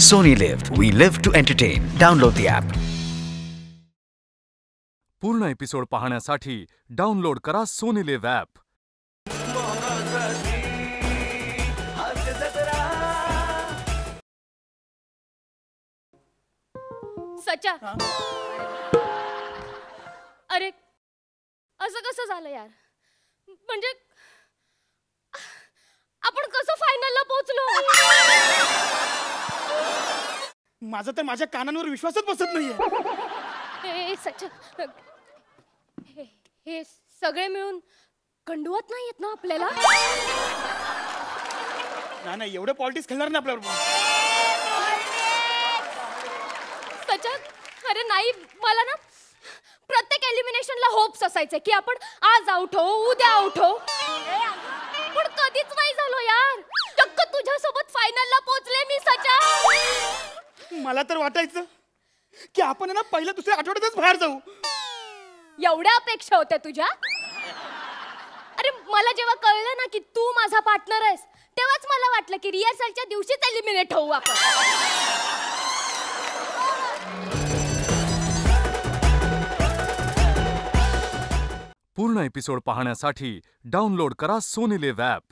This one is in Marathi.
Sony Live. We live to entertain. Download the app. पूर्ण एपिसोड पाहण्यासाठी डाउनलोड करा सोनी लिव्ह ॲप. सचा, अरे असं कसं झालं यार? म्हणजे आपण कसं फायनलला पोहोचलो? माझा तर माझ्या कानांवर विश्वासच बसत नाहीये. सचा, हे सगळे मिळून कंडवत नाहीयेत ना आपल्याला? नाही एवढं पॉलिटिक्स खेळणार ना आपल्याबरोबर. सचा, अरे नाही, मला ना प्रत्येक एलिमिनेशनला होप्स असायचे की आपण आज आउट हो, उद्या आउट हो, पण कधीच नाही झालो यार. चक्क तुझ्यासोबत फायनलला पोहोचले मी. सचा, मला तर वाटायचं की आपण ना पहिल्या दुसऱ्या आठवड्यातच बाहेर जाऊ. एवढ्या अपेक्षा होत्या तुझ्या? अरे मला जेव्हा कळलं ना की तू माझा पार्टनर आहेस, तेव्हाच मला वाटलं की रिहर्सलच्या दिवशीच एलिमिनेट होऊ आपण. पूर्ण एपिसोड पाहण्यासाठी डाउनलोड करा सोनी लिव्ह ॲप.